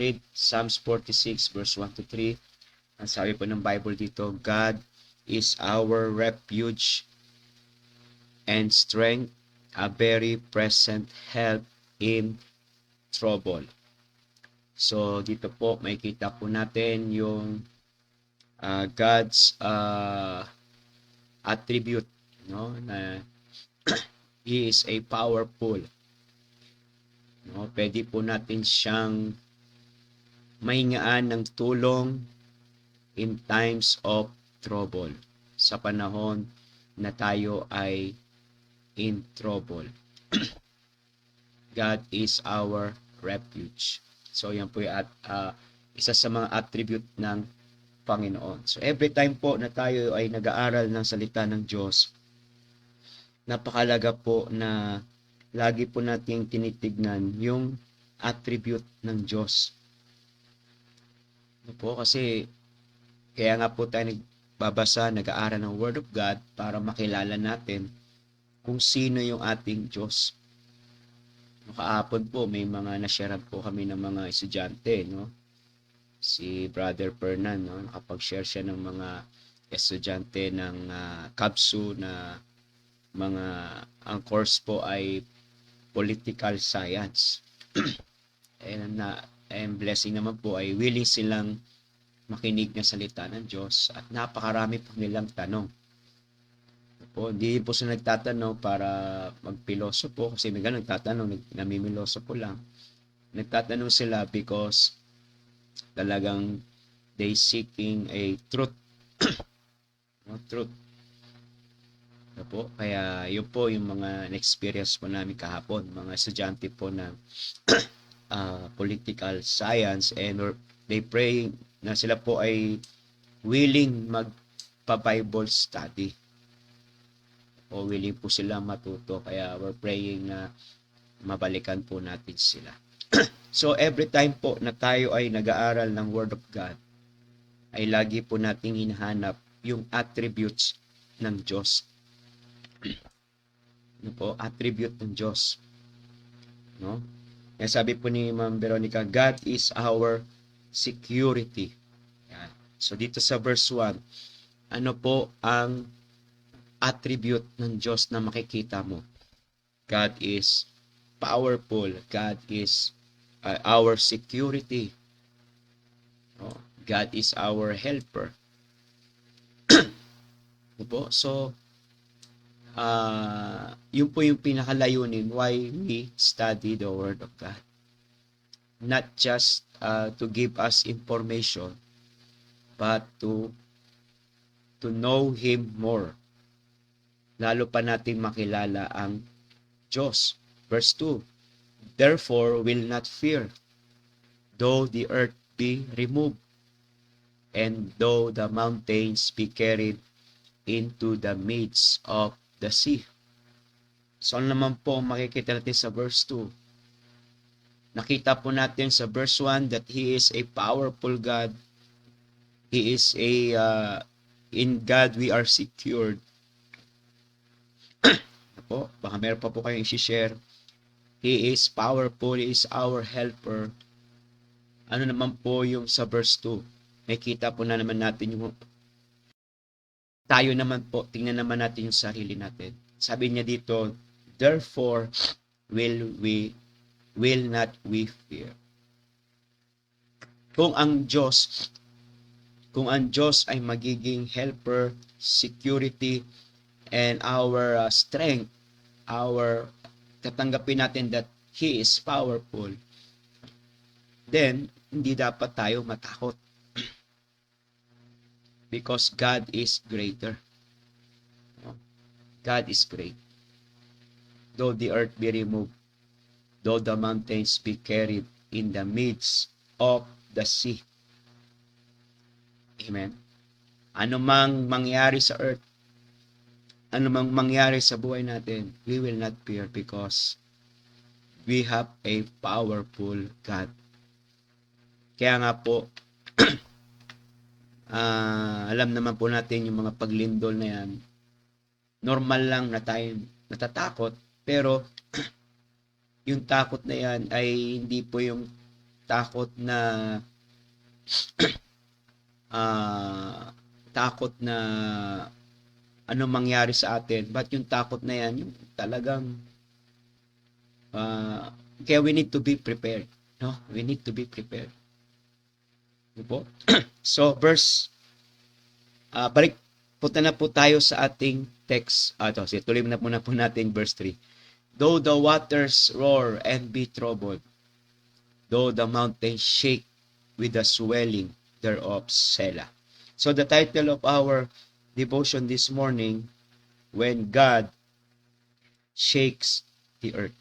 read Psalms 46 verse 1 to 3. Ang sabi po ng Bible dito, God is our refuge and strength, a very present help in trouble. So dito po makikita po natin yung God's attribute, no, na He is a powerful. No, pwede po natin siyang mahingaan ng tulong in times of trouble. Sa panahon na tayo ay in trouble. God is our refuge. So yan po yung isa sa mga attribute ng Panginoon. So every time po na tayo ay nag-aaral ng salita ng Diyos, napakalaga po na lagi po nating tinitignan yung attribute ng Diyos. Ano po, kasi kaya nga po tayo nagbabasa, nag-aaral ng Word of God para makilala natin kung sino yung ating Diyos. Kahapon po may mga na-share po kami ng mga estudyante, no? Si Brother Fernan, no, nakapag-share siya ng mga estudyante ng KABSU na mga ang course po ay political science. And blessing naman po ay willing silang makinig ng salita ng Diyos at napakarami po nilang tanong. Po, hindi po sila nagtatanong para magpilosopo kasi may ganun nagtatanong, namimilosopo lang. Nagtatanong sila because talagang they seeking a truth. No, truth. Po, kaya yun po yung mga experience po namin kahapon, mga estudyante po ng political science, and they praying na sila po ay willing magpa-Bible study o willing po sila matuto, kaya we're praying na mabalikan po natin sila. So every time po na tayo ay nag-aaral ng Word of God, ay lagi po nating hinahanap yung attributes ng Diyos. Ano po? Attribute ng Diyos. No? Kaya sabi po ni Ma'am Veronica, God is our security. Yan. So dito sa verse 1, ano po ang attribute ng Diyos na makikita mo? God is powerful. God is our security. No? God is our helper. Ano po? So, yun po yung pinakalayunin why we study the Word of God. Not just to give us information, but to know Him more. Lalo pa natin makilala ang Diyos. Verse 2, therefore will not fear, though the earth be removed, and though the mountains be carried into the midst of the sea. So ano naman po makikita natin sa verse 2? Nakita po natin sa verse 1 that He is a powerful God. He is in God we are secured. Po, baka meron pa po kayong i-share. He is powerful, He is our helper. Ano naman po yung sa verse 2? Nakita po na naman natin yung tayo naman po, tingnan naman natin yung sarili natin. Sabi niya dito, therefore will not we fear. Kung ang Diyos ay magiging helper, security, and our strength, tatanggapin natin that He is powerful, then hindi dapat tayo matakot. Because God is greater. God is great. Though the earth be removed, though the mountains be carried in the midst of the sea. Amen. Ano mang mangyari sa earth, ano mang mangyari sa buhay natin, we will not fear because we have a powerful God. Kaya nga po, alam naman po natin yung mga paglindol na yan. Normal lang na tayo natatakot, pero yung takot na yan ay hindi po yung takot na takot na ano mangyari sa atin. But yung takot na yan, yung talagang kaya we need to be prepared. No? We need to be prepared. Po? So, balik punta na po tayo sa ating text. Tuloy na po natin verse 3. Though the waters roar and be troubled, though the mountains shake with the swelling thereof, Selah. So the title of our devotion this morning, When God Shakes the Earth.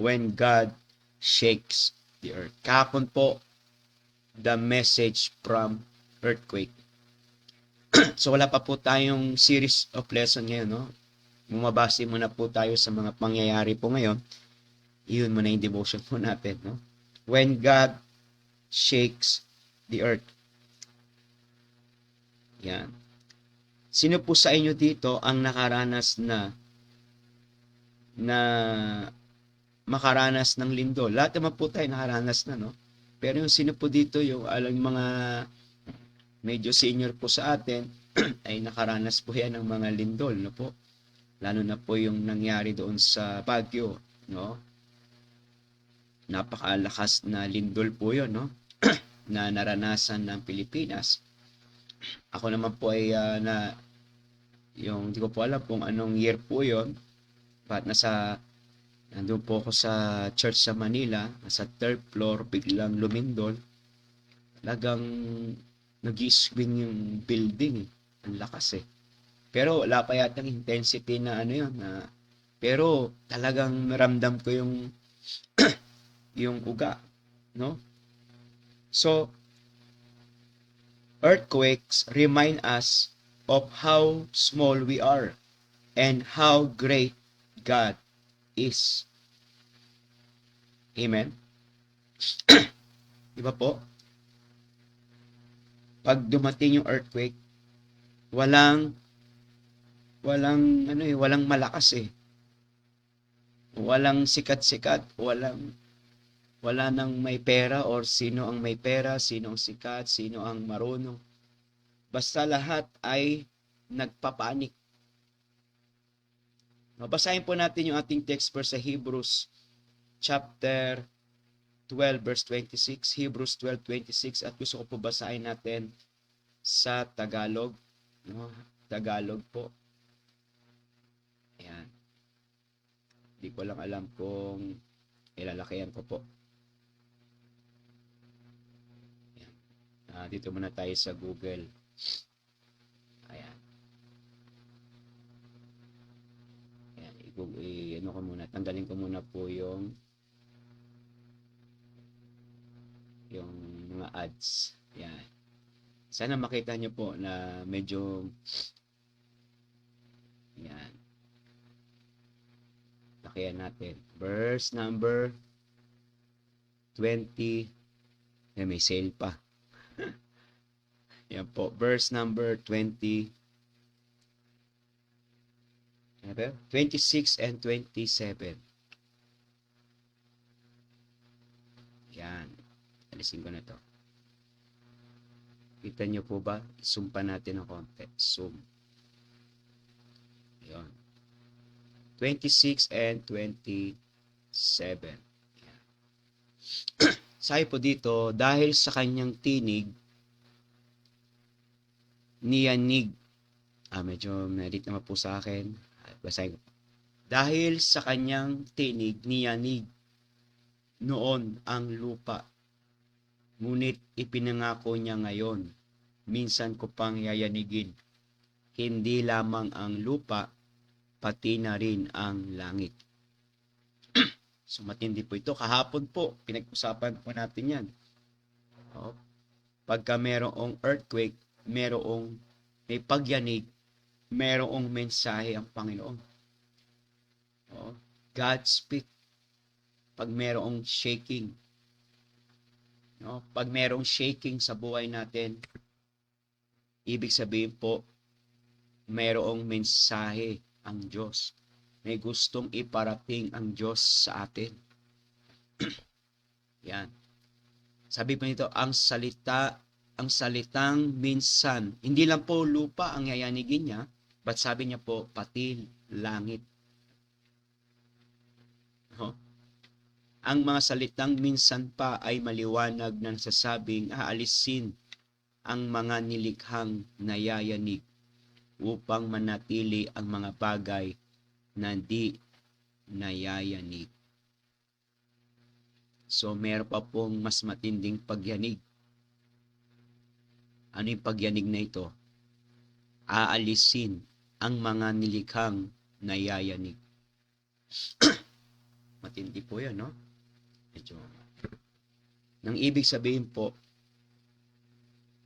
When God Shakes the Earth. Kahapon po, the message from earthquake. So wala pa po tayong series of lesson ngayon, no? Bumabase muna po tayo sa mga pangyayari po ngayon. Iyon muna yung devotion po natin, no? When God shakes the earth. Yan. Sino po sa inyo dito ang nakaranas na makaranas ng lindol? Lahat naman po tayo nakaranas na, no? Pero yung sino po dito, yung alam mga medyo senior po sa atin, ay nakaranas po yan ng mga lindol, no po? Lalo na po yung nangyari doon sa Baguio, no? Napakalakas na lindol po yun, no? Na naranasan ng Pilipinas. Ako naman po ay hindi ko po alam kung anong year po yun. But nandun po ako sa church sa Manila, nasa third floor, biglang lumindol. Talagang nag-swing yung building. Ang lakas eh. Pero wala pa yatang intensity na ano yun. Pero talagang naramdam ko yung uga. No? So, earthquakes remind us of how small we are and how great God is. Amen? Diba po? Pag dumating yung earthquake, walang malakas eh. Walang sikat-sikat, wala nang may pera or sino ang may pera, sino ang sikat, sino ang marunong. Basta lahat ay nagpapanik. Basahin po natin yung ating text verse sa Hebrews chapter 12 verse 26, Hebrews 12:26, at gusto ko po basahin natin sa Tagalog, no? Tagalog po. Ayan. Hindi ko lang alam kung ilalakihan ko po. Ayan. Dito muna tayo sa Google. Ayan. Ano ko muna, tanggalin ko muna po yung mga ads. Yan. Sana makita nyo po na medyo yan. Lakihan natin. Verse number 20. Yan, may sale pa. Yan po. Verse number 20. 26 and 27. Yan. Alisin ko na to. Kita nyo po ba? Zoom pa natin ng konti. Zoom. Yan. 26 and 27. Yan. Sabi po dito, dahil sa kanyang tinig, niyanig. Medyo medit naman po sa akin. Basahin ko. Dahil sa kanyang tinig, niyanig noon ang lupa. Ngunit ipinangako niya ngayon, minsan ko pang yayanigin. Hindi lamang ang lupa, pati na rin ang langit. So matindi po ito. Kahapon po, pinag-usapan po natin yan. Pagka merong earthquake, may pagyanig, merong mensahe ang Panginoon. God speak. Pag merong shaking, pag merong shaking sa buhay natin, ibig sabihin po, merong mensahe ang Diyos. May gustong iparating ang Diyos sa atin. Yan. Sabi po nito, ang salitang minsan, hindi lang po lupa ang yayanigin niya, but sabi niya po, pati langit. No? Ang mga salitang minsan pa ay maliwanag na nagsasabing aalisin ang mga nilikhang nayayanig upang manatili ang mga bagay na di nayayanig. So, meron pa pong mas matinding pagyanig. Ano yung pagyanig na ito? Aalisin ang mga nilikhang nayayanig. Matindi po yan, no? Medyo. Nang ibig sabihin po,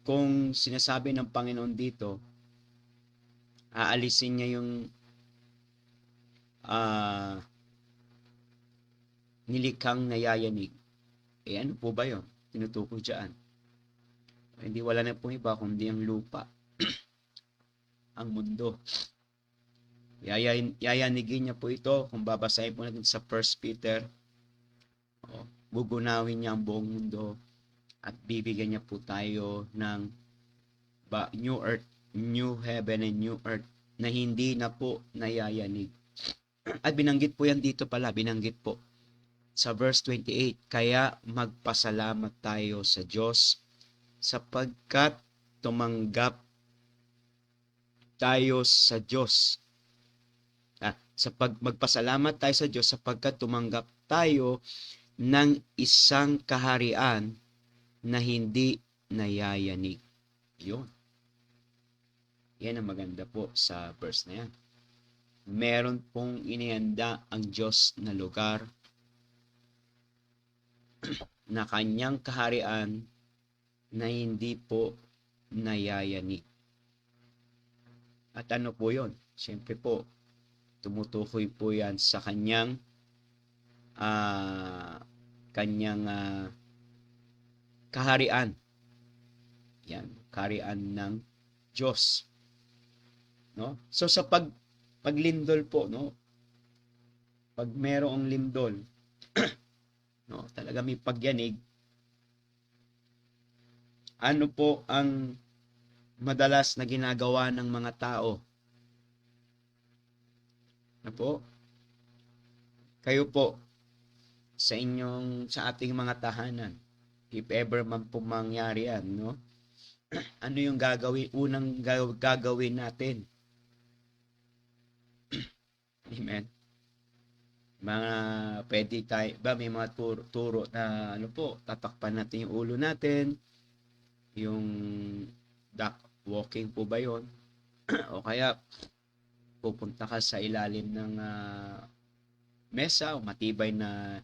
kung sinasabi ng Panginoon dito, aalisin niya yung nilikhang nayayanig. Ano po ba yun? Tinutukoy dyan. Hindi wala na pong iba kundi ang lupa. Ang mundo. Yayanigin niya po ito. Kung babasahin po natin sa 1 Peter, gugunawin niya ang buong mundo at bibigyan niya po tayo ng new earth, new heaven and new earth na hindi na po nayayanig. At binanggit po yan dito pala, binanggit po sa verse 28, kaya magpasalamat tayo sa Diyos sapagkat tumanggap tayo sa Diyos. Magpasalamat tayo sa Diyos sapagkat tumanggap tayo ng isang kaharian na hindi nayayanig. Yun. Yan ang maganda po sa verse na yan. Meron pong inihanda ang Diyos na lugar na kanyang kaharian na hindi po nayayanig. At ano po yun? Siyempre po, tumutukoy po yan sa kanyang kaharian. Yan, kaharian ng Diyos. No? So sa paglindol po, no? Pag merong lindol, no, talaga may pagyanig, ano po ang madalas na ginagawa ng mga tao? Ano po? Kayo po, sa ating mga tahanan, if ever man po mangyari yan, no? Ano yung unang gagawin natin? Amen. Pwede tayo, may mga turo na tatakpan natin yung ulo natin, yung duck walking po ba yon? O kaya pupunta ka sa ilalim ng mesa o matibay na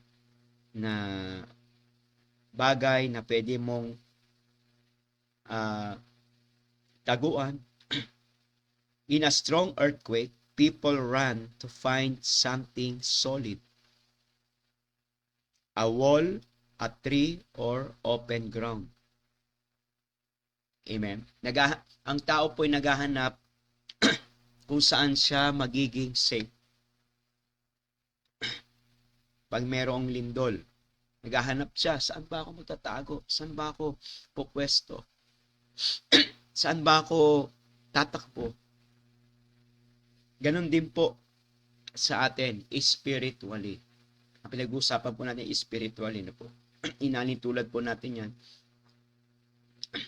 bagay na pwede mong taguan. In a strong earthquake, people run to find something solid. A wall, a tree, or open ground. Amen. Ang tao po'y naghahanap kung saan siya magiging safe. Pag merong lindol, naghahanap siya, saan ba ako magtatago? Saan ba ako pupwesto? Saan ba ako tatakbo? Ganon din po sa atin, spiritually. Ang pinag-uusapan po natin, spiritually na po. Inanitulad po natin yan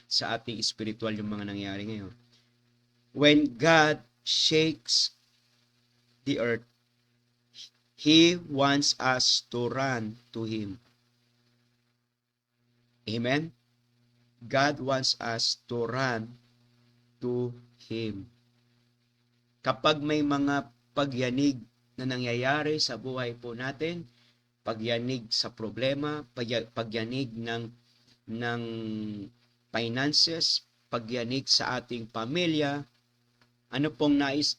sa ating spiritual yung mga nangyari ngayon. When God shakes the earth, He wants us to run to Him. Amen? God wants us to run to Him. Kapag may mga pagyanig na nangyayari sa buhay po natin, pagyanig sa problema, pagyanig ng finances, pagyanig sa ating pamilya, ano pong nais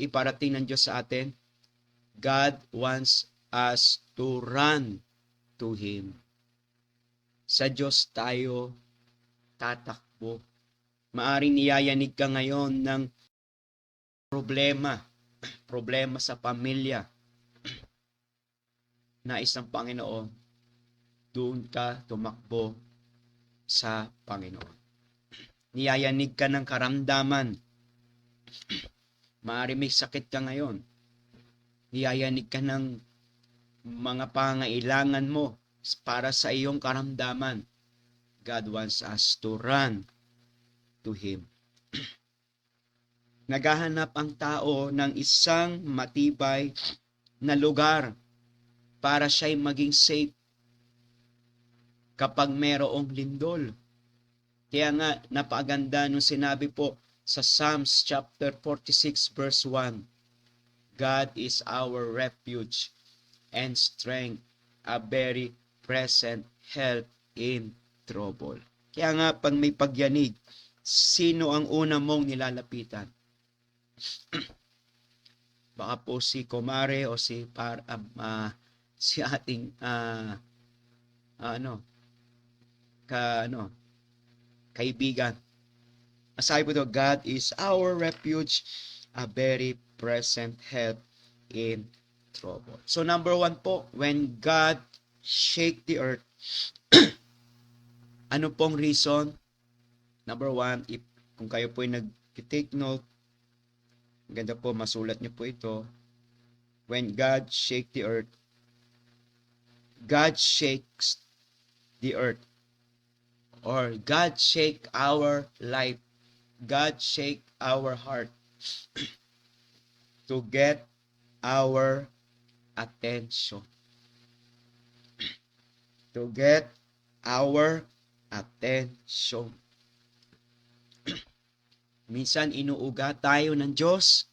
iparating ng Diyos sa atin? God wants us to run to Him. Sa Diyos tayo tatakbo. Maaring niyayanig ka ngayon ng problema sa pamilya. Nais ng Panginoon, doon ka tumakbo sa Panginoon. Niyayanig ka ng karamdaman. Maaari may sakit ka ngayon. Niyayanig ka ng mga pangailangan mo para sa iyong karamdaman. God wants us to run to Him. Naghahanap ang tao ng isang matibay na lugar para siya'y maging safe kapag mayroong lindol. Kaya nga, napaganda nung sinabi po sa Psalms chapter 46 verse 1, God is our refuge and strength, a very present help in trouble. Kaya nga, pag may pagyanig, sino ang una mong nilalapitan? Baka po si Komare o si ating kaibigan. Asabi po ito, God is our refuge, a very present help in trouble. So number 1 po, when God shake the earth, ano pong reason? Number 1, kung kayo po ay nag-take note, ganda po, masulat niyo po ito. When God shake the earth, God shakes the earth. Or God shake our life. God shake our heart to get our attention. To get our attention. Minsan inuuga tayo ng Diyos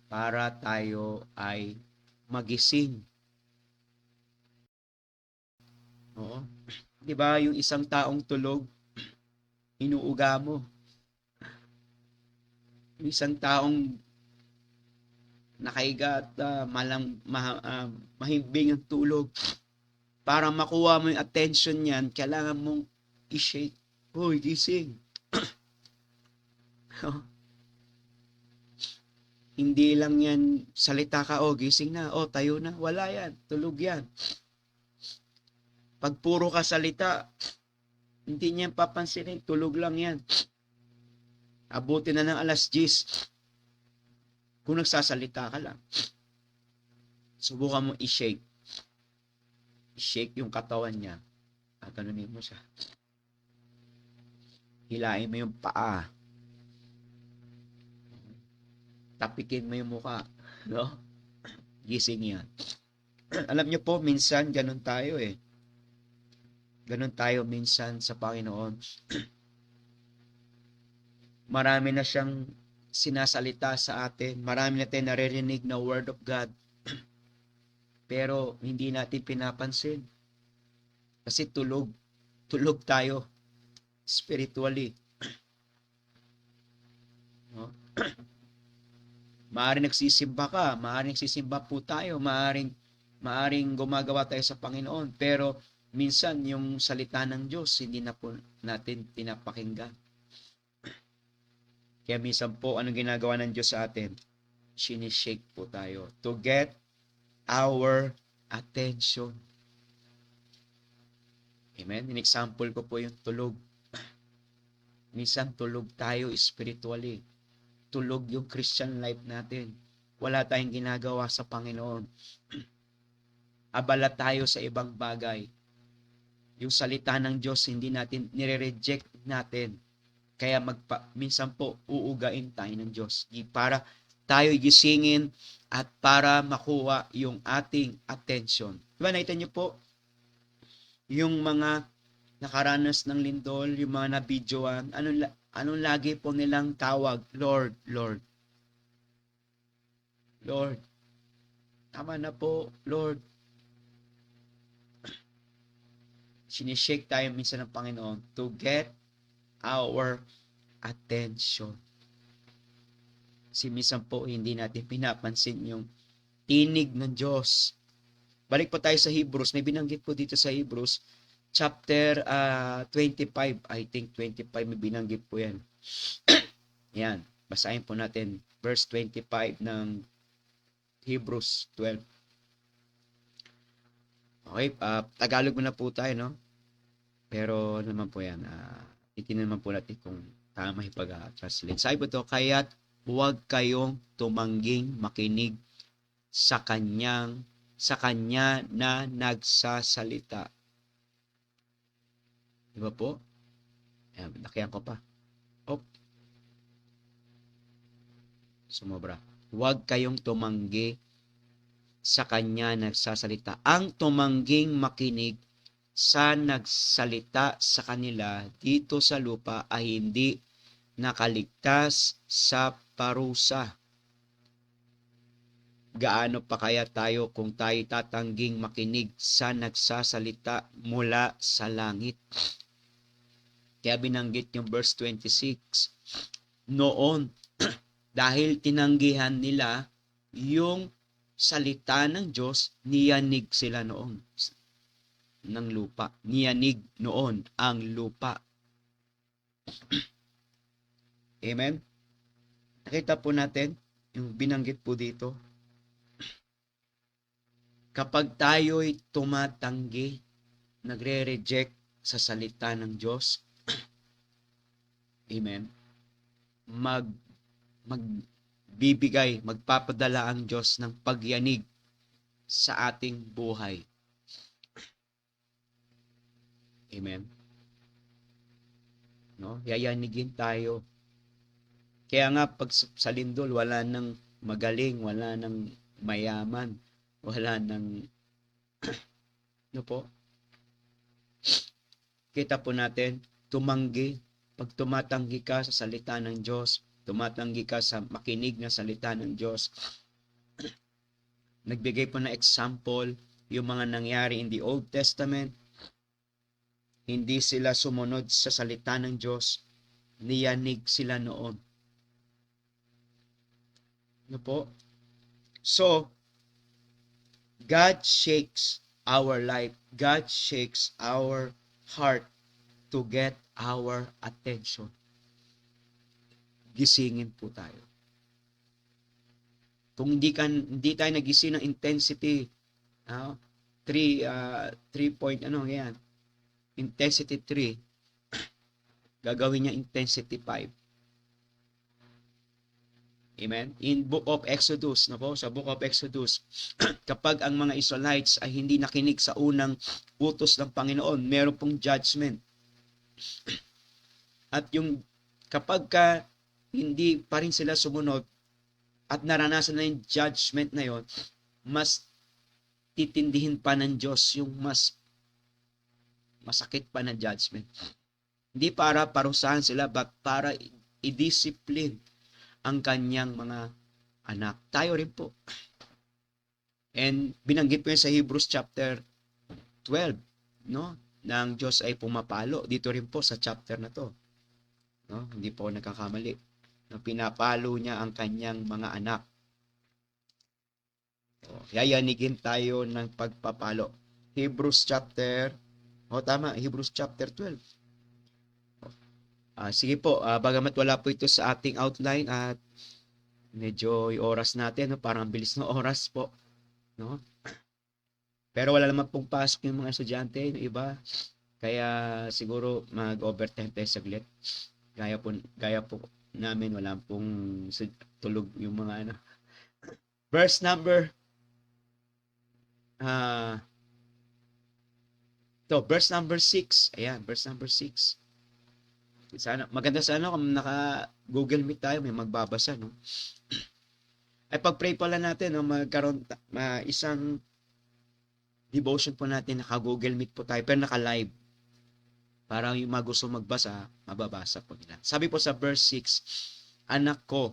para tayo ay magising. Oo. 'Di ba yung isang taong tulog, inuuga mo. Yung isang taong nakaiga at mahimbing ang tulog, para makuha mo yung attention niyan, kailangan mong i-shake. Hoy, gising. Hindi lang yan salita ka, gising na, tayo na. Wala yan, tulog yan. Pag puro ka salita, hindi niya papansinin, tulog lang yan. Abuti na ng alas 10 kung nagsasalita ka lang. Subukan mo i-shake. I-shake yung katawan niya. Ganunin mo siya. Hilain mo yung paa. Tapikin mo yung mukha. No? Gising yan. Alam niyo po, minsan ganun tayo eh. Ganun tayo minsan sa Panginoon. Marami na siyang sinasalita sa atin. Marami na tayong naririnig na Word of God. Pero hindi natin pinapansin. Kasi tulog. Tulog tayo. Spiritually. No? Maaring nagsisimba ka. Maaring nagsisimba po tayo. Maaring gumagawa tayo sa Panginoon. Pero minsan yung salita ng Diyos hindi na po natin pinapakinggan. Kaya minsan po anong ginagawa ng Diyos sa atin? Sinishake po tayo to get our attention. Amen? In example ko po yung tulog. Minsan tulog tayo spiritually. Tulog yung Christian life natin. Wala tayong ginagawa sa Panginoon. Abala tayo sa ibang bagay. Yung salita ng Diyos, hindi natin, nire-reject natin. Kaya minsan po, uugain tayo ng Diyos. Para tayo gisingin at para makuha yung ating attention. Diba, nakita niyo po, yung mga nakaranas ng lindol, yung mga nabidyoan, anong lagi po nilang tawag? Lord, Lord. Lord. Tama na po, Lord. Sinishake tayo minsan ng Panginoon to get our attention. Si minsan po hindi natin pinapansin yung tinig ng Diyos. Balik po tayo sa Hebrews. May binanggit po dito sa Hebrews chapter 25. I think 25 may binanggit po yan. Yan. Basahin po natin verse 25 ng Hebrews 12. Okay, Tagalog muna po tayo, no? Pero ano naman po yan, itinan naman po natin kung tama yung pag-translate. Sabi po to, kaya't huwag kayong tumangging makinig sa kanya na nagsasalita. Di ba po? Ayan, nakiyan ko pa. Oh, sumobra. Huwag kayong tumanggi sa kanya nagsasalita. Ang tumangging makinig sa nagsalita sa kanila dito sa lupa ay hindi nakaligtas sa parusa. Gaano pa kaya tayo kung tayo tatangging makinig sa nagsasalita mula sa langit? Kaya binanggit yung verse 26. Noon, dahil tinanggihan nila yung salita ng Diyos, niyanig sila noon ng lupa. Niyanig noon ang lupa. Amen? Nakita po natin yung binanggit po dito. Kapag tayo'y tumatanggi, nagre-reject sa salita ng Diyos, amen, magpapadala ang Diyos ng pagyanig sa ating buhay. Amen. No? Yayanigin tayo. Kaya nga pag sa lindol, wala nang magaling, wala nang mayaman, wala nang no po? Kita po natin, tumanggi. Pag tumatanggi ka sa salita ng Diyos, tumatanggi ka sa makinig na salita ng Diyos, nagbigay po na example yung mga nangyari in the Old Testament, hindi sila sumunod sa salita ng Diyos, niyanig sila noon. Ano po? So, God shakes our life. God shakes our heart to get our attention. Gisingin po tayo. Kung hindi tayo nagising ng intensity, 3 point, yan, intensity 3, gagawin niya intensity 5. Amen? In Book of Exodus, sa Book of Exodus, kapag ang mga Israelites ay hindi nakinig sa unang utos ng Panginoon, meron pong judgment. At yung kapag hindi pa rin sila sumunod at naranasan na yung judgment na yon, mas titindihin pa ng Diyos yung mas masakit pa na judgment. Hindi para parusahan sila, but para i-discipline ang kanyang mga anak. Tayo rin po. And binanggit po yan sa Hebrews chapter 12, no? Nang Diyos ay pumapalo. Dito rin po sa chapter na to. No? Hindi po ako nagkakamali. No? Pinapalo niya ang kanyang mga anak. Yayanigin tayo ng pagpapalo. Hebrews chapter, Hebrews chapter 12. Sige po, bagamat wala po ito sa ating outline at medyo yung oras natin, no? Parang bilis ng oras po. No? Pero wala naman pong pasok yung mga estudyante, yung iba. Kaya siguro mag-overtime tayo saglit. Gaya po namin, wala pong tulog yung mga Verse number verse number 6. Ayan, verse number 6. Maganda sana kung naka-Google Meet tayo, may magbabasa, no? Ay pag-pray pala natin, no, magkaroon isang devotion po natin, naka-Google Meet po tayo, pero naka-live. Para yung mga gusto magbasa, mababasa po nila. Sabi po sa verse 6, anak ko,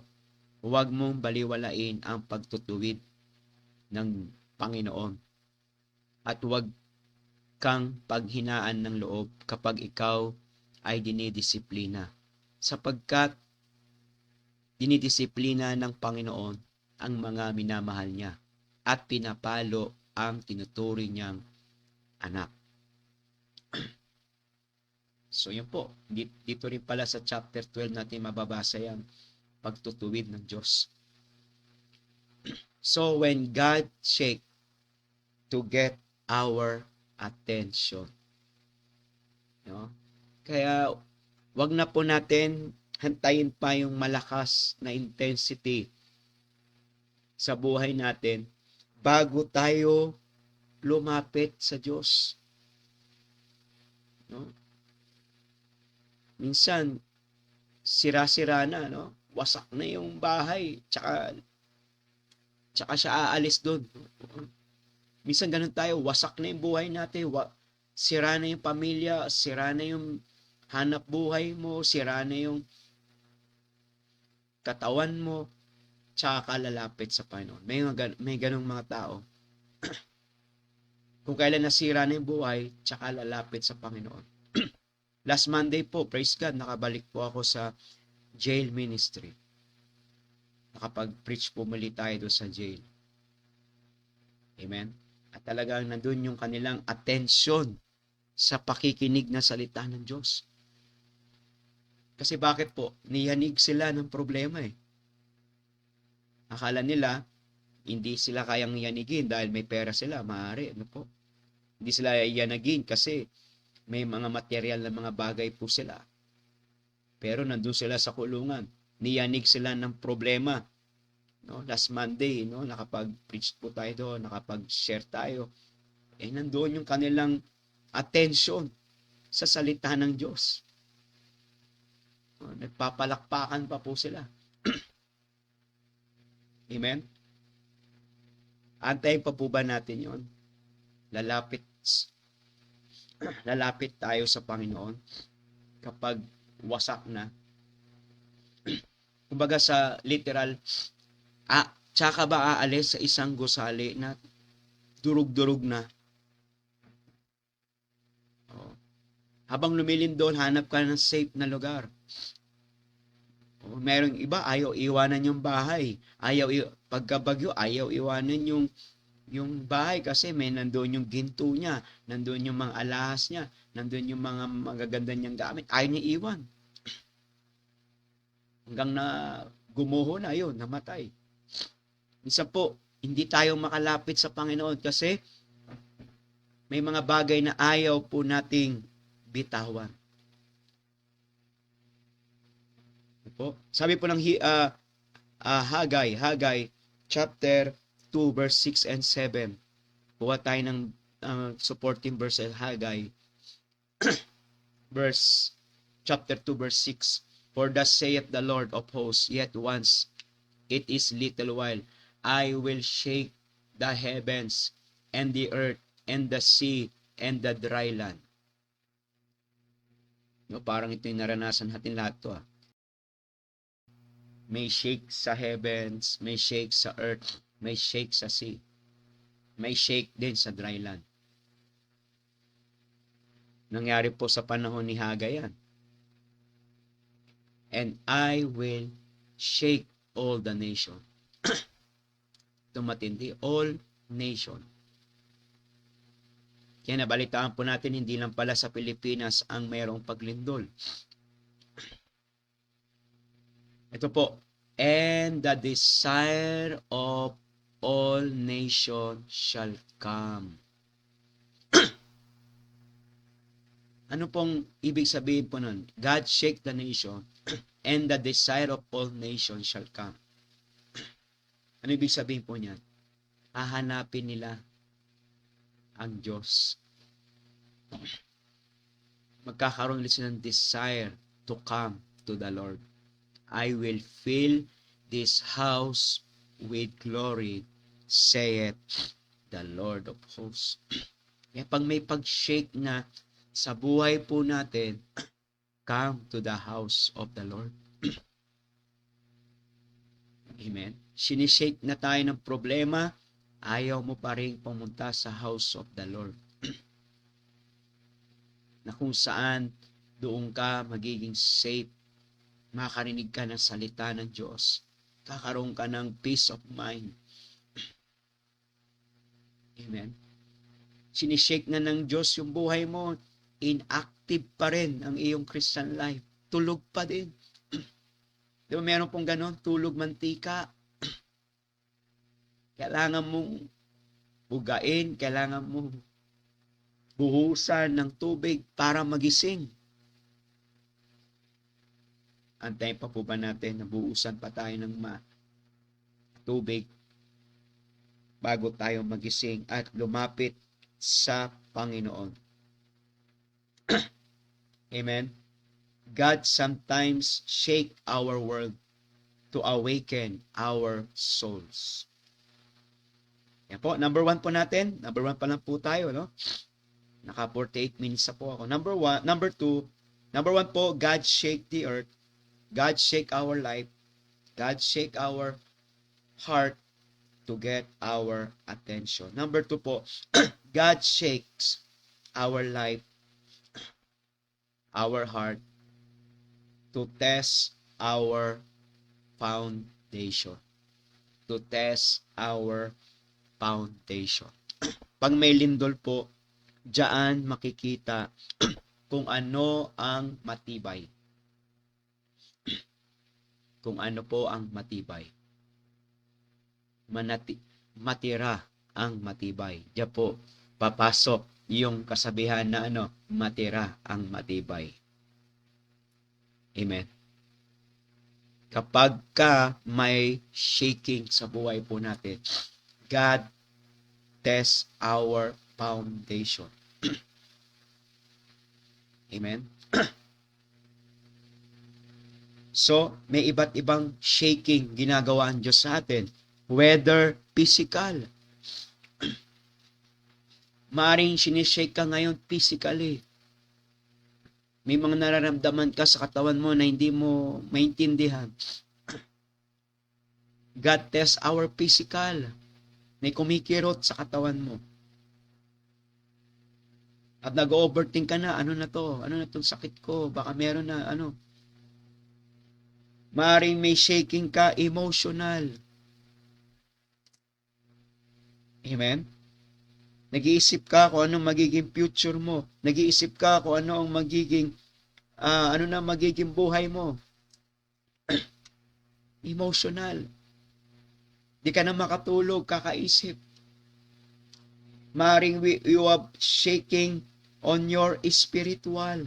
huwag mong baliwalain ang pagtutuwid ng Panginoon. At huwag kang paghinaan ng loob kapag ikaw ay dinidisiplina. Sapagkat dinidisiplina ng Panginoon ang mga minamahal niya at pinapalo ang tinuturi niyang anak. So yun po, dito rin pala sa chapter 12 natin mababasa yan, pagtutuwid ng Diyos. So when God shake to get our attention. No? Kaya wag na po natin hantayin pa yung malakas na intensity sa buhay natin bago tayo lumapit sa Diyos. No? Minsan, sira-sira na, no? Wasak na yung bahay, tsaka siya aalis doon. Minsan ganun tayo, wasak na yung buhay natin, sira na yung pamilya, sira na yung hanap buhay mo, sira na yung katawan mo, tsaka ka lalapit sa Panginoon. May ganung mga tao. Kung kailan nasira na yung buhay, tsaka lalapit sa Panginoon. Last Monday po, praise God, nakabalik po ako sa jail ministry. Nakapag-preach po muli tayo doon sa jail. Amen? At talagang nandun yung kanilang attention sa pakikinig na salita ng Diyos. Kasi bakit po? Niyanig sila ng problema eh. Akala nila, hindi sila kayang yanigin dahil may pera sila, maaari. Ano po? Hindi sila yanagin kasi may mga material na mga bagay po sila. Pero nandun sila sa kulungan. Niyanig sila ng problema. No? Last Monday, no? Nakapag-preach po tayo doon, nakapag-share tayo. Nandoon yung kanilang attention sa salita ng Diyos. No? Nagpapalakpakan pa po sila. Amen? Antayin pa po ba natin yon? Lalapit tayo sa Panginoon kapag wasak na. Kumbaga sa literal, tsaka ba aalis sa isang gusali na durug-durug na? Habang lumilin doon, hanap ka ng safe na lugar. Merong iba, ayaw iwanan yung bahay. Pagkabagyo, ayaw iwanan yung bahay kasi may nandoon yung ginto niya, nandoon yung mga alahas niya, nandoon yung mga magaganda niyang gamit. Ayaw niya iwan. Hanggang na gumuho na yun, namatay. Minsan po, hindi tayo makalapit sa Panginoon kasi may mga bagay na ayaw po nating bitawan. Po? Sabi po ng Haggai chapter 2 verse 6 and 7. Kuha tayo ng supporting verse ng Haggai chapter 2 verse 6. For thus saith the Lord of hosts, yet once it is little while, I will shake the heavens and the earth and the sea and the dry land. No, parang ito yung naranasan natin lahat to. May shake sa heavens, may shake sa earth, may shake sa sea. May shake din sa dry land. Nangyari po sa panahon ni Haggai yan. And I will shake all the nation. Ito matindi, all nation. Kaya nabalitaan po natin, hindi lang pala sa Pilipinas ang mayroong paglindol. Ito po, and the desire of all nations shall come. Ano pong ibig sabihin po nun? God shake the nation, and the desire of all nations shall come. Ano ibig sabihin po niyan? Hahanapin nila ang Diyos. Magkakaroon ulit sila ng desire to come to the Lord. I will fill this house with glory, saith the Lord of hosts. Kaya pag may pag-shake na sa buhay po natin, come to the house of the Lord. Amen. Sinishake na tayo ng problema, ayaw mo pa rin pumunta sa house of the Lord. Na kung saan doon ka magiging safe, makakarinig ka ng salita ng Diyos, kakaroon ka ng peace of mind. Amen. Sinishake na ng Diyos yung buhay mo, inactive pa rin ang iyong Christian life. Tulog pa din. Di ba meron pong ganon? Tulog mantika. Kailangan mong bugain, kailangan mong buhusan ng tubig para magising. Antayin pa po ba natin na buhusan pa tayo ng tubig bago tayo magising at lumapit sa Panginoon? Amen? God sometimes shake our world to awaken our souls. Yan po, number 1 po natin. Number 1 pa lang po tayo, no? Naka 48 minutes na po ako. Number 1 po, God shake the earth. God shake our life. God shake our heart to get our attention. Number 2 po, God shakes our life, our heart, to test our foundation. To test our foundation. Pag may lindol po, diyan makikita kung ano ang matibay. Kung ano po ang matibay. Matira ang matibay. Diyan po papasok yung kasabihan na matira ang matibay. Amen. Kapag may shaking sa buhay po natin, God tests our foundation. Amen. So, may iba't ibang shaking ginagawa ang Diyos sa atin. Whether physical. Maaring sinishake ka ngayon physically. May mga nararamdaman ka sa katawan mo na hindi mo maintindihan. God tests our physical. May kumikirot sa katawan mo. At nag-overthink ka na, ano na to? Ano na tong sakit ko? Baka meron na, Maring may shaking ka, emotional. Amen? Nag-iisip ka kung anong magiging future mo. Nag-iisip ka kung ano ang magiging, magiging buhay mo. Emotional. Di ka na makatulog, kakaisip. Maring you are shaking on your spiritual.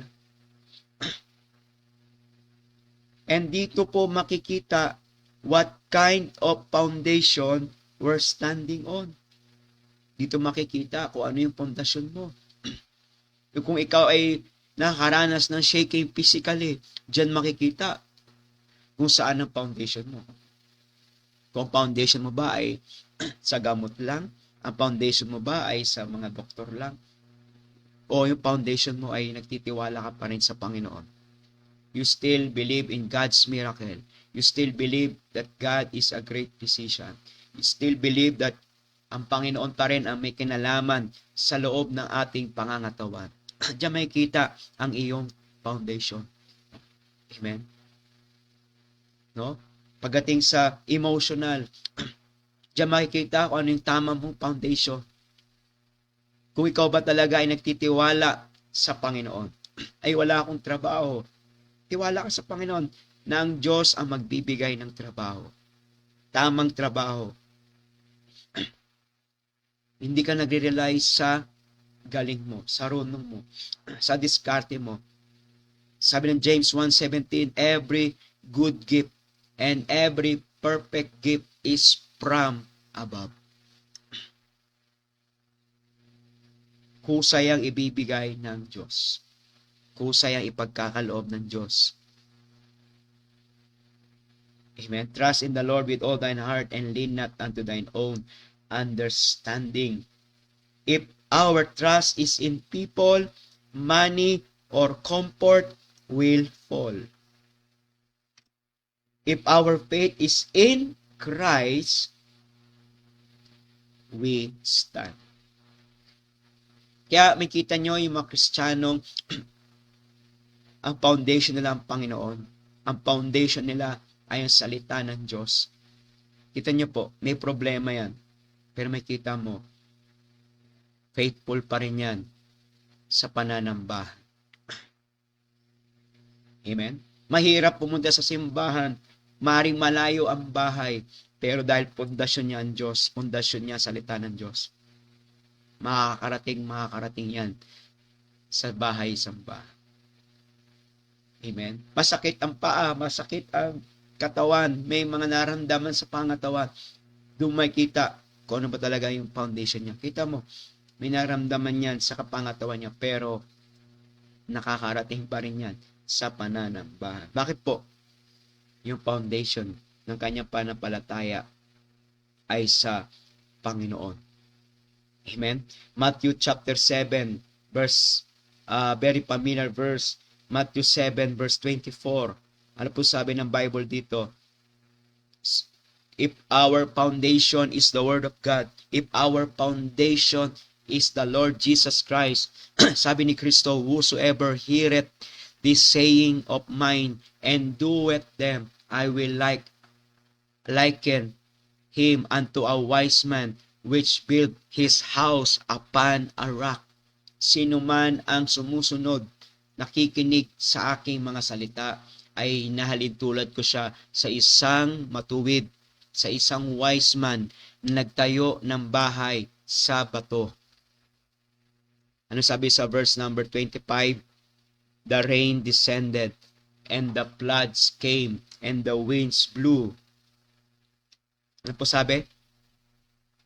And dito po makikita what kind of foundation we're standing on. Dito makikita kung ano yung pundasyon mo. Kung ikaw ay nakaranas ng shaking physically, dyan makikita kung saan ang foundation mo. Kung foundation mo ba ay sa gamot lang, ang foundation mo ba ay sa mga doktor lang, o yung foundation mo ay nagtitiwala ka pa rin sa Panginoon. You still believe in God's miracle. You still believe that God is a great physician. You still believe that ang Panginoon pa rin ang may kinalaman sa loob ng ating pangangatawan. Diyan may kita ang iyong foundation. Amen? No? Pagdating sa emotional, diyan makikita kung ano yung tama mong foundation. Kung ikaw ba talaga ay nagtitiwala sa Panginoon. Ay wala akong trabaho. Tiwala ka sa Panginoon na ang Diyos ang magbibigay ng trabaho. Tamang trabaho. Hindi ka nagre-rely sa galing mo, sa runong mo, sa diskarte mo. Sabi ng James 1:17, every good gift and every perfect gift is from above. Kusay ang ibibigay ng Diyos. Kusay ang ipagkakaloob ng Diyos. Amen. Trust in the Lord with all thine heart and lean not unto thine own understanding. If our trust is in people, money, or comfort will fall. If our faith is in Christ, we stand. Kaya makita nyo yung mga Kristiyanong ang foundation nila ang Panginoon. Ang foundation nila ay ang salita ng Diyos. Kita nyo po, may problema yan. Pero makita mo, faithful pa rin yan sa pananambahan. Amen? Mahirap pumunta sa simbahan, maring malayo ang bahay, pero dahil pundasyon niya ang Diyos, pundasyon niya ang salita ng Diyos. makakarating yan sa bahay-samba. Amen? Masakit ang paa, masakit ang katawan, may mga naramdaman sa pangatawan. Doon makita kung ano ba talaga yung foundation niya. Kita mo, may naramdaman yan sa kapangatawan niya, pero nakakarating pa rin yan sa pananambahan. Bakit po? Yung foundation ng kanyang pananampalataya ay sa Panginoon. Amen? Matthew chapter 7, verse, very familiar verse, Matthew 7, verse 24. Ano po sabi ng Bible dito? If our foundation is the Word of God, if our foundation is the Lord Jesus Christ, sabi ni Kristo, whosoever heareth this saying of mine and doeth them, I will liken him unto a wise man which built his house upon a rock. Sino man ang sumusunod, nakikinig sa aking mga salita, ay nahalin tulad ko siya sa isang matuwid, sa isang wise man na nagtayo ng bahay sa bato. Ano sabi sa verse number 25? The rain descended, and the floods came, and the winds blew. Ano po sabi?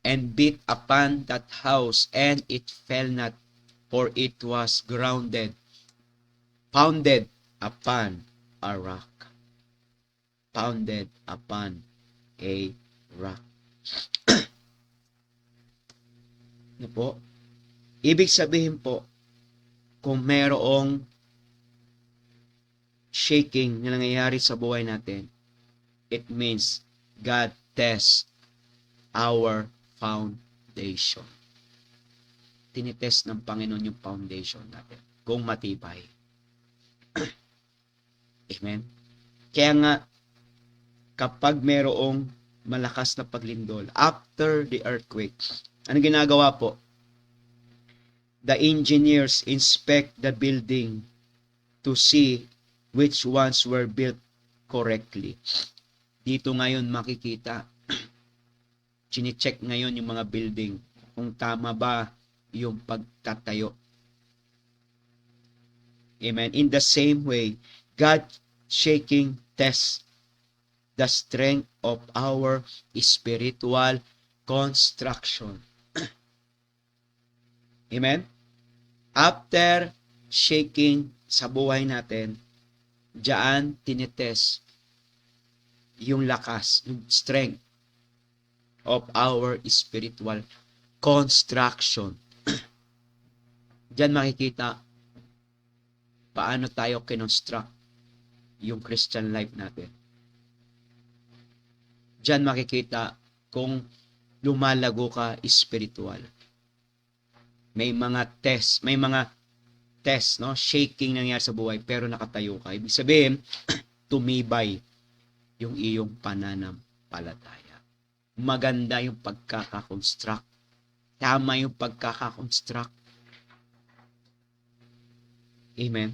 And beat upon that house, and it fell not, for it was founded upon a rock. Founded upon a rock. Ano po? Ibig sabihin po, kung merong shaking na nangyayari sa buhay natin, it means God tests our foundation. Tinitest ng Panginoon yung foundation natin kung matibay. Amen? Kaya nga, kapag merong malakas na paglindol, after the earthquake, ano ginagawa po? The engineers inspect the building to see which ones were built correctly. Dito ngayon makikita, chine-check ngayon yung mga building kung tama ba yung pagtatayo. Amen. In the same way, God shaking tests the strength of our spiritual construction. Amen? After shaking sa buhay natin, diyan tinitest yung lakas, yung strength of our spiritual construction. Diyan makikita paano tayo kinonstruct yung Christian life natin. Diyan makikita kung lumalago ka spiritual. May mga test, no? Shaking nangyari sa buhay, pero nakatayo ka. Ibig sabihin, tumibay yung iyong pananampalataya. Maganda yung pagkakakonstruct. Tama yung pagkakakonstruct. Amen.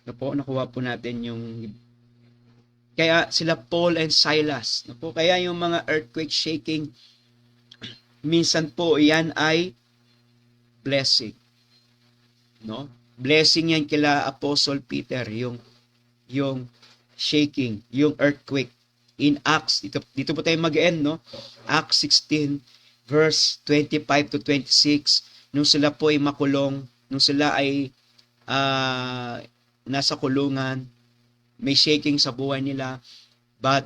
Nakuha po natin yung kaya sila Paul and Silas. Kaya yung mga earthquake shaking, minsan po yan ay blessing. No? Blessing yan kila Apostle Peter, yung shaking, yung earthquake. In Acts, dito po tayo mag-end, no? Acts 16, verse 25 to 26, nung sila po ay makulong, nung sila ay nasa kulungan, may shaking sa buhay nila, but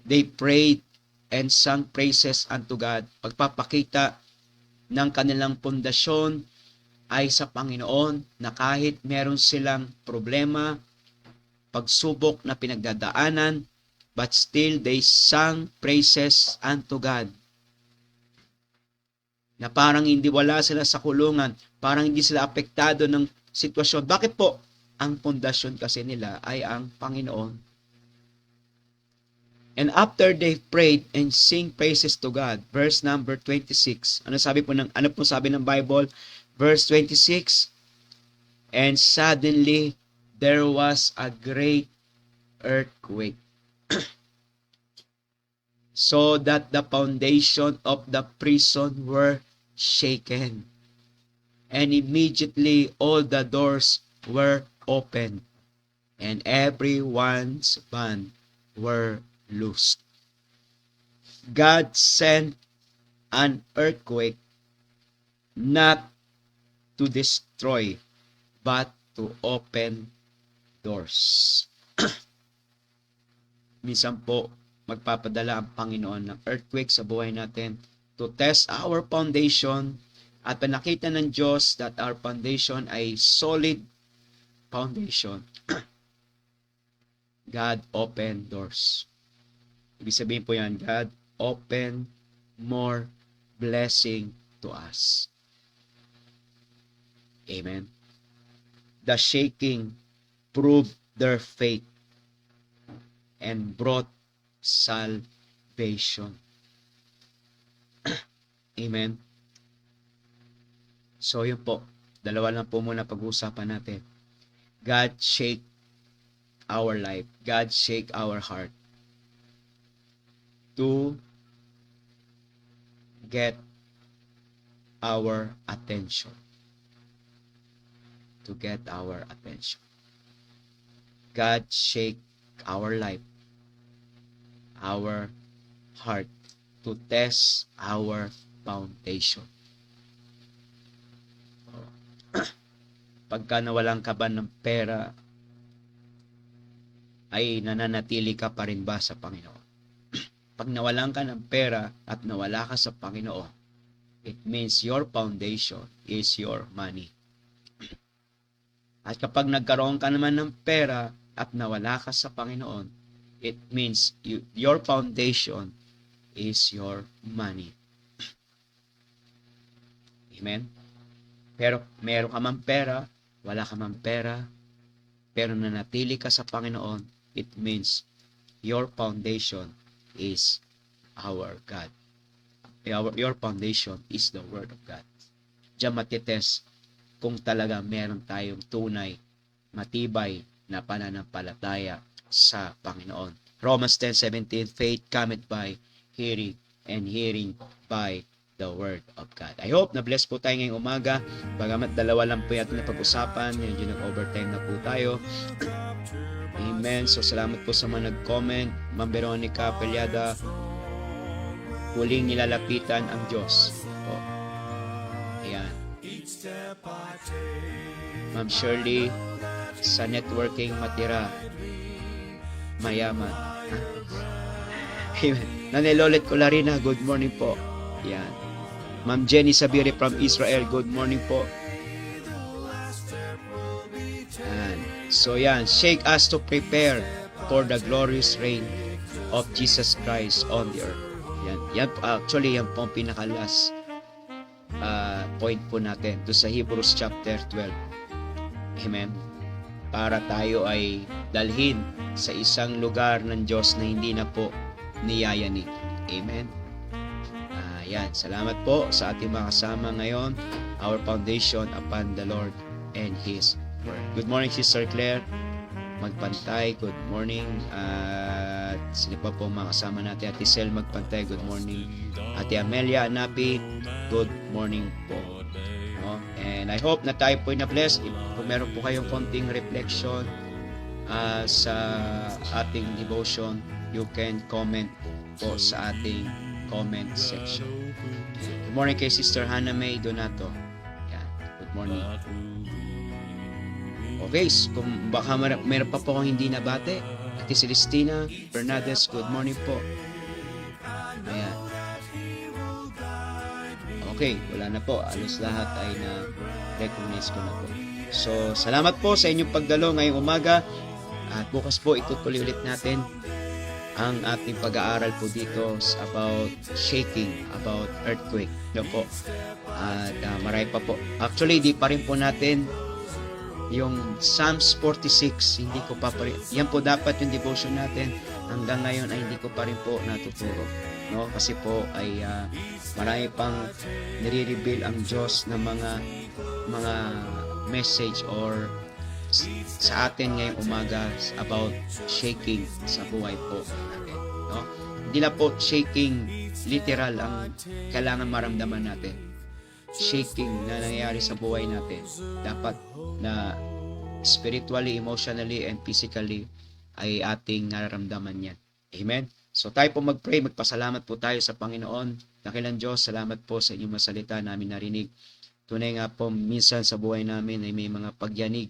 they prayed and sang praises unto God. Pagpapakita ng kanilang pundasyon ay sa Panginoon, na kahit meron silang problema, pagsubok na pinagdadaanan, but still they sang praises unto God. Na parang hindi wala sila sa kulungan, parang hindi sila apektado ng sitwasyon. Bakit po? Ang pundasyon kasi nila ay ang Panginoon. And after they prayed and sing praises to God, verse number 26. Ano po sabi ng Bible? Verse 26. And suddenly there was a great earthquake. so that the foundation of the prison were shaken. And immediately all the doors were opened, and everyone's bond were loosed. God sent an earthquake not to destroy, but to open doors. Minsan po, magpapadala ang Panginoon ng earthquake sa buhay natin to test our foundation at panakita ng Diyos that our foundation ay solid foundation. God open doors. Ibig sabihin po yan, God open more blessing to us. Amen. The shaking proved their faith and brought salvation. Amen. So yun po, dalawa lang po muna pag-uusapan natin. God shake our life. God shake our heart to get our attention. To get our attention. God shake our life, our heart, to test our foundation. Pagka nawalan ka ba ng pera, ay nananatili ka pa rin ba sa Panginoon? Pag nawalan ka ng pera at nawala ka sa Panginoon, it means your foundation is your money. At kapag nagkaroon ka naman ng pera at nawala ka sa Panginoon, it means your foundation is your money. Amen? Pero meron ka man pera, wala ka man pera, pero nanatili ka sa Panginoon, it means your foundation is our God. Your foundation is the Word of God. Diyan matitest kung talaga meron tayong tunay, matibay na pananampalataya sa Panginoon. Romans 10:17, faith cometh by hearing, and hearing by the Word of God. I hope na bless po tayo ngayong umaga. Bagamat dalawa lang po natin na pag-usapan, yun nag-overtime na po tayo. Amen. So salamat po sa mga nag-comment. Ma'am Veronica Pelyada, huling nilalapitan ang Diyos. O. Ayan. Ma'am Shirley, sa networking matira, mayaman. Amen. Nanilolet Colarina, good morning po. Ayan. Ma'am Jenny Sabiri from Israel, good morning po. Ayan. So yan, shake us to prepare for the glorious reign of Jesus Christ on the earth. Yan actually, yan po ang pinakalas point po natin doon sa Hebrews chapter 12. Amen. Para tayo ay dalhin sa isang lugar ng Diyos na hindi na po niyayanig. Amen. Yan. Salamat po sa ating mga kasama ngayon. Our foundation upon the Lord and His Word. Good morning, Sister Claire. Magpantay, good morning. At sino pa po mga kasama natin? Ate Sel Magpantay, good morning. Ate Amelia Anapi, good morning po. No? And I hope na tayo po na-bless. Kung meron po kayong konting reflection sa ating devotion, you can comment po sa ating comment section. Good morning kay Sister Hannah May Donato. Yan. Good morning. Okay, kung baka meron pa po akong hindi nabate. Ate Celestina Bernades, good morning po. Ayan. Okay, wala na po. Alos lahat ay na-recognize ko na po. So, salamat po sa inyong pagdalo ngayong umaga. At bukas po itutuloy ulit natin ang ating pag-aaral po dito about shaking, about earthquake. Doon po. At marami pa po. Actually, di pa rin po natin yung Psalms 46, hindi ko pa rin. Yan po dapat yung devotion natin. Hanggang ngayon ay hindi ko pa rin po natuturo. No? Kasi po ay marami pang nire-reveal ang Diyos ng mga message or sa atin ngayong umaga about shaking sa buhay po natin. No? Hindi lang po shaking literal ang kailangan maramdaman natin. Shaking na nangyayari sa buhay natin. Dapat na spiritually, emotionally, and physically ay ating nararamdaman yan. Amen? So tayo po mag-pray, magpasalamat po tayo sa Panginoon. Dakilang Diyos, salamat po sa inyong masalita namin narinig. Tunay nga po, minsan sa buhay namin ay may mga pagyanig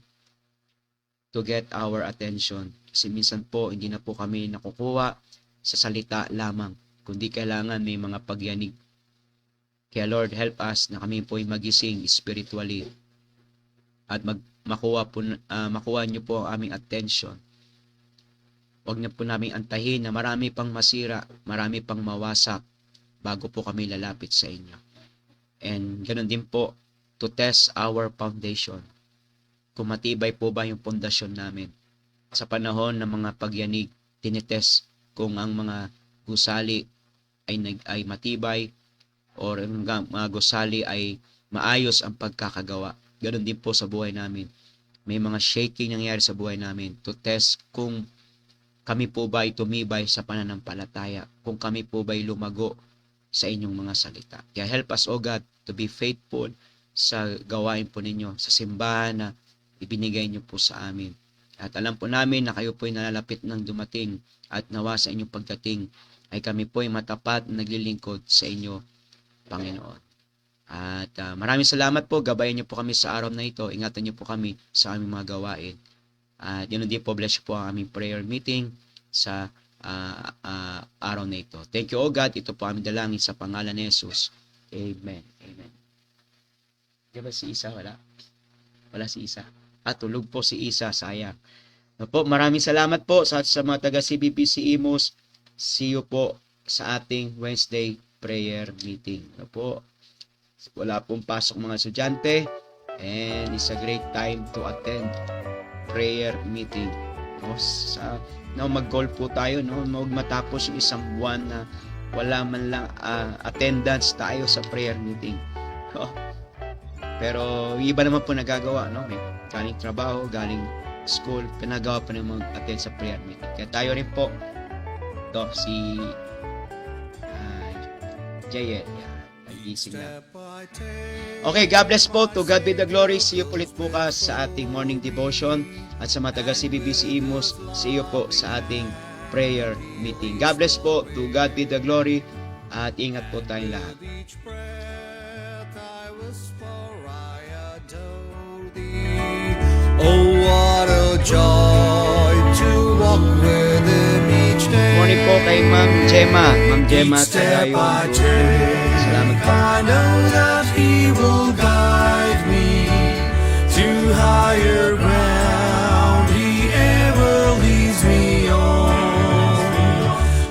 to get our attention. Kasi minsan po, hindi na po kami nakukuha sa salita lamang, kundi kailangan may mga pagyanig. Kaya Lord, help us na kami po ay magising spiritually at makuha niyo po ang aming attention. Huwag niyo po namin antahin na marami pang masira, marami pang mawasak bago po kami lalapit sa inyo. And ganoon din po, to test our foundation. Kung matibay po ba yung pundasyon namin. Sa panahon ng mga pagyanig, tinitest kung ang mga gusali ay matibay or ang mga gusali ay maayos ang pagkakagawa. Ganoon din po sa buhay namin. May mga shaking nangyayari sa buhay namin to test kung kami po ba ay tumibay sa pananampalataya, kung kami po ba ay lumago sa inyong mga salita. Kaya help us, O God, to be faithful sa gawain po ninyo, sa simbahan na ibinigay niyo po sa amin. At alam po namin na kayo po ay nalalapit ng dumating at nawa sa inyong pagdating ay kami po ay matapat na naglilingkod sa inyo, Panginoon. At maraming salamat po. Gabayan niyo po kami sa araw na ito. Ingatan niyo po kami sa aming mga gawain. At yun din po, bless po ang aming prayer meeting sa araw na ito. Thank you, O God. Ito po aming dalangin sa pangalan ni Jesus. Amen. Amen. Diba si Isa? Wala si Isa. Tulog po si Isa. Sayang. Po, maraming salamat po sa mga taga CBBC Imus. See you po sa ating Wednesday prayer meeting. Po, wala pong pasok mga estudyante and it's a great time to attend prayer meeting. Mag-goal po tayo, huwag matapos yung isang buwan na wala man lang attendance tayo sa prayer meeting. Pero iba naman po nagagawa, may galing trabaho, galing school, pinagawa pa naman mag-attend sa prayer meeting. Kaya tayo rin po, si Jayen, nagising na. Okay, God bless po. To God be the glory. See you ulit bukas sa ating morning devotion. At sa mga taga CBBC Imus, see you po sa ating prayer meeting. God bless po. To God be the glory. At ingat po tayong lahat. Oh, what a joy to walk with Him each day. Morning po kay Ma'am Gemma. Ma'am Gemma, Step tayo. by step, Salamat po. I know that He will guide me to higher ground. He ever leads me on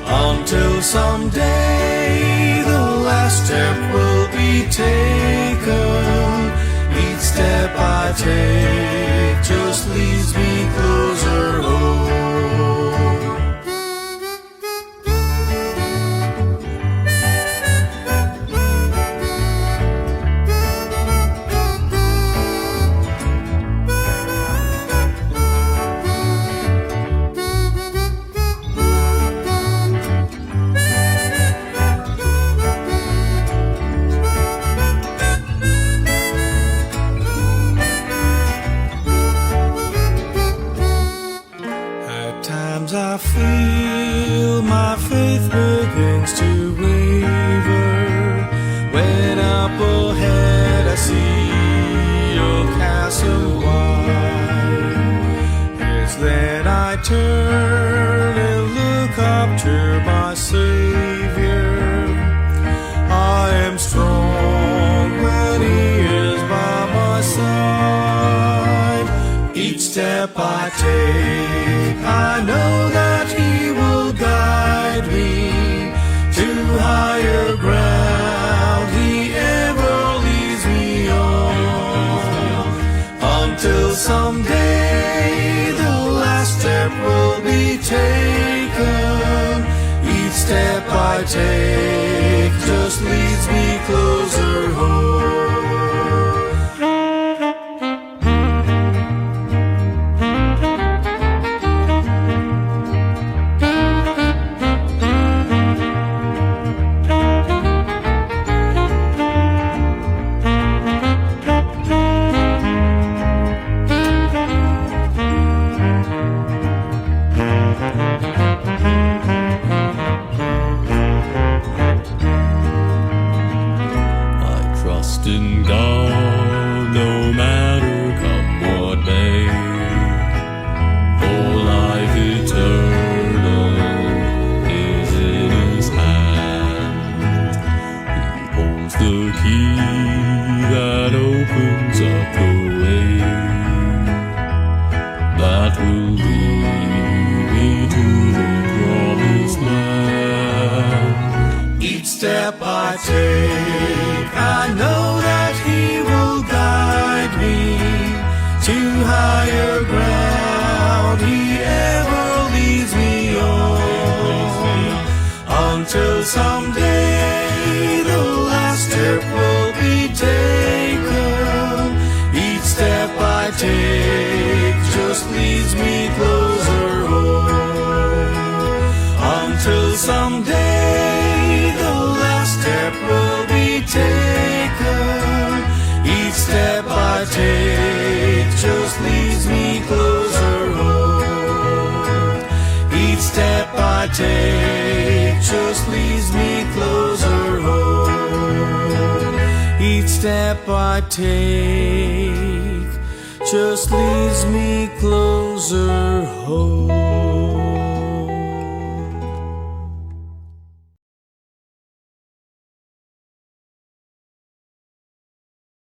until someday the last step will be taken. Each step I take just leads me closer home. I feel my faith begins to waver. When up ahead I see a chasm wide, it's then I turn and look up to my Savior. I am strong when He is by my side. Each step I take, I know that He will guide me to higher ground. He ever leads me on until someday the last step will be taken. Each step I take just leads me closer home. step I take, I know that He will guide me to higher ground. He ever leads me on until someday the last step will be taken. Each step I take just leads me closer home. Until someday the last step will be taken. Each step I take just leads me closer home. Each step I take just leads me closer home. Each step I take just leads me closer home.